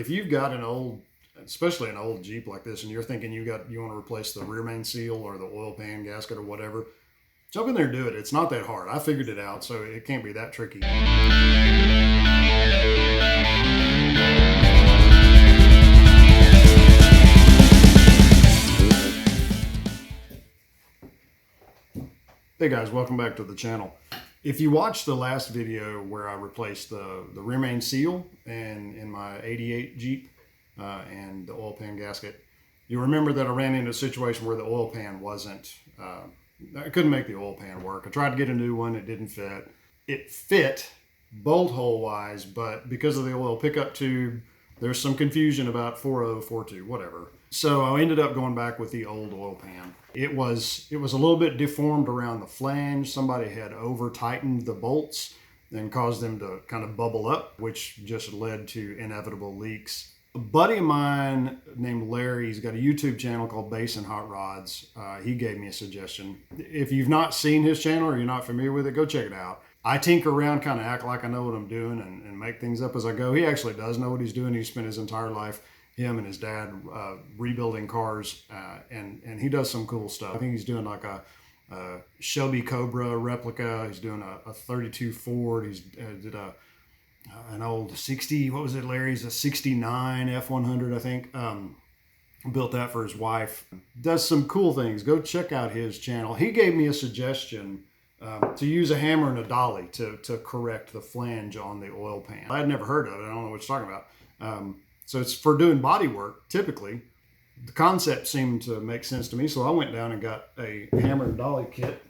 If you've got an old, especially an old Jeep like this, and you're thinking you want to replace the rear main seal or the oil pan gasket or whatever, jump in there and do it. It's not that hard. I figured it out, so it can't be that tricky. Hey guys, welcome back to the channel. If you watched the last video where I replaced the rear main seal in my 88 Jeep and the oil pan gasket, you remember that I ran into a situation where the oil pan wasn't, I couldn't make the oil pan work. I tried to get a new one, it didn't fit. It fit bolt hole wise, but because of the oil pickup tube, there's some confusion about 4.0, 4.2, whatever. So I ended up going back with the old oil pan. It was a little bit deformed around the flange. Somebody had over tightened the bolts and caused them to kind of bubble up, which just led to inevitable leaks. A buddy of mine named Larry, he's got a YouTube channel called Basin Hot Rods. He gave me a suggestion. If you've not seen his channel or you're not familiar with it, go check it out. I tinker around, kind of act like I know what I'm doing and make things up as I go. He actually does know what he's doing. He spent his entire life, him and his dad, rebuilding cars, and he does some cool stuff. I think he's doing like a Shelby Cobra replica. He's doing a 32 Ford. He's did an old 60, what was it, Larry's a 69 F100, I think. Built that for his wife. Does some cool things. Go check out his channel. He gave me a suggestion to use a hammer and a dolly to correct the flange on the oil pan. I had never heard of it. I don't know what you're talking about. So it's for doing body work, typically. The concept seemed to make sense to me, so I went down and got a hammer and dolly kit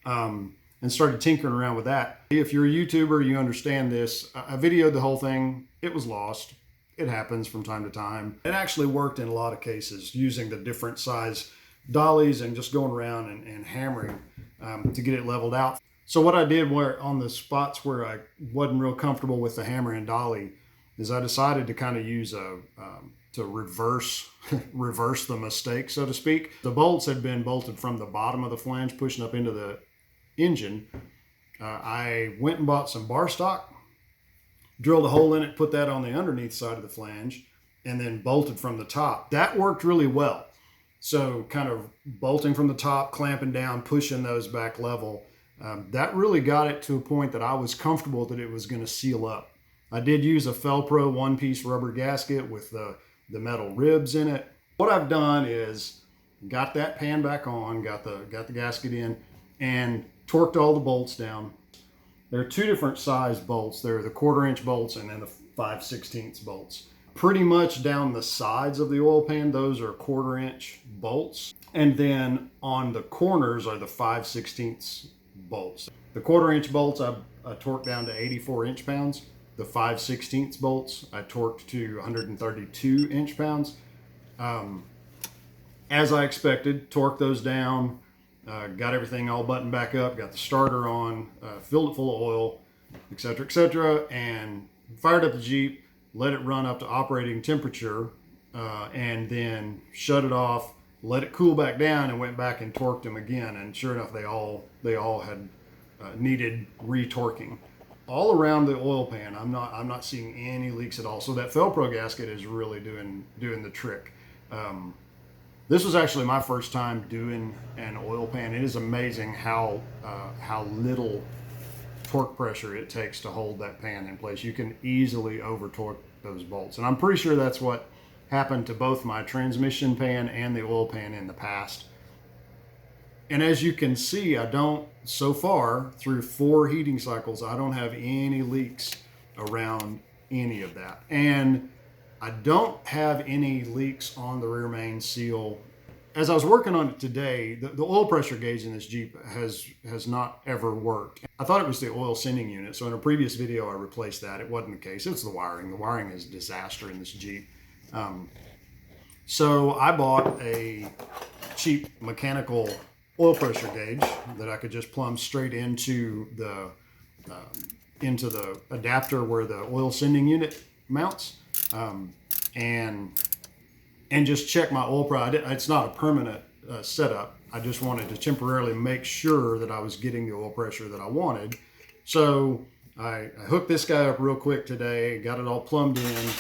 and started tinkering around with that. If you're a YouTuber, you understand this. I videoed the whole thing. It was lost. It happens from time to time. It actually worked in a lot of cases, using the different size dollies and just going around and hammering to get it leveled out. So what I did on the spots where I wasn't real comfortable with the hammer and dolly is I decided to kind of use to reverse the mistake, so to speak. The bolts had been bolted from the bottom of the flange, pushing up into the engine. I went and bought some bar stock, drilled a hole in it, put that on the underneath side of the flange, and then bolted from the top. That worked really well. So kind of bolting from the top, clamping down, pushing those back level, that really got it to a point that I was comfortable that it was going to seal up. I did use a Fel-Pro one-piece rubber gasket with the metal ribs in it. What I've done is got that pan back on, got the gasket in, and torqued all the bolts down. There are two different size bolts. There are the 1/4 inch bolts and then the 5/16 bolts. Pretty much down the sides of the oil pan, those are 1/4 inch bolts. And then on the corners are the 5/16 bolts. The 1/4 inch bolts I torqued down to 84 inch-pounds. The 5/16 bolts I torqued to 132 inch-pounds. As I expected, torqued those down, got everything all buttoned back up, got the starter on, filled it full of oil, etc., and fired up the Jeep, let it run up to operating temperature, and then shut it off, let it cool back down, and went back and torqued them again. And sure enough, they all had needed re-torquing. All around the oil pan, I'm not seeing any leaks at all. So that Fel-Pro gasket is really doing the trick. This was actually my first time doing an oil pan. It is amazing how little torque pressure it takes to hold that pan in place. You can easily over torque those bolts, and I'm pretty sure that's what happened to both my transmission pan and the oil pan in the past. And as you can see, so far through 4 heating cycles, I don't have any leaks around any of that. And I don't have any leaks on the rear main seal. As I was working on it today, the oil pressure gauge in this Jeep has not ever worked. I thought it was the oil sending unit. So in a previous video, I replaced that. It wasn't the case. It's the wiring. The wiring is a disaster in this Jeep. So I bought a cheap mechanical oil pressure gauge that I could just plumb straight into the adapter where the oil sending unit mounts, and just check my oil pressure. It's not a permanent setup. I just wanted to temporarily make sure that I was getting the oil pressure that I wanted. So I hooked this guy up real quick today, got it all plumbed in,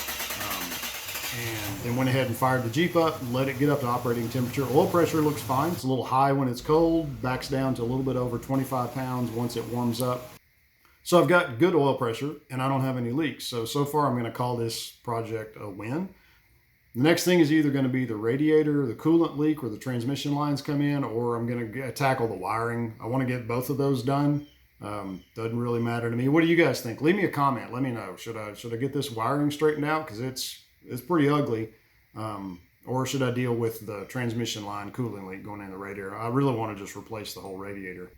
and then went ahead and fired the Jeep up and let it get up to operating temperature. Oil pressure looks fine. It's a little high when it's cold, backs down to a little bit over 25 pounds once it warms up. So I've got good oil pressure and I don't have any leaks. So far I'm going to call this project a win. The next thing is either going to be the radiator, the coolant leak, where the transmission lines come in, or I'm going to tackle the wiring. I want to get both of those done. Doesn't really matter to me. What do you guys think? Leave me a comment. Let me know. Should I get this wiring straightened out because it's pretty ugly, or should I deal with the transmission line cooling leak going in the radiator? I really want to just replace the whole radiator.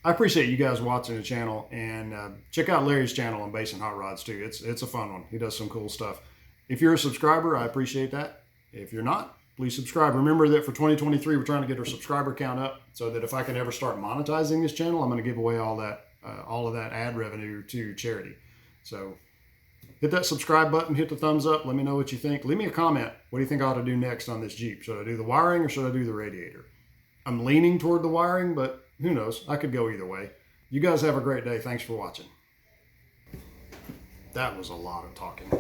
I appreciate you guys watching the channel, and check out Larry's channel on Basin Hot Rods too. It's a fun one. He does some cool stuff. If you're a subscriber, I appreciate that. If you're not, please subscribe. Remember that for 2023, we're trying to get our subscriber count up so that if I can ever start monetizing this channel, I'm going to give away all of that ad revenue to charity. So hit that subscribe button, hit the thumbs up. Let me know what you think. Leave me a comment. What do you think I ought to do next on this Jeep? Should I do the wiring or should I do the radiator? I'm leaning toward the wiring, but who knows? I could go either way. You guys have a great day. Thanks for watching. That was a lot of talking.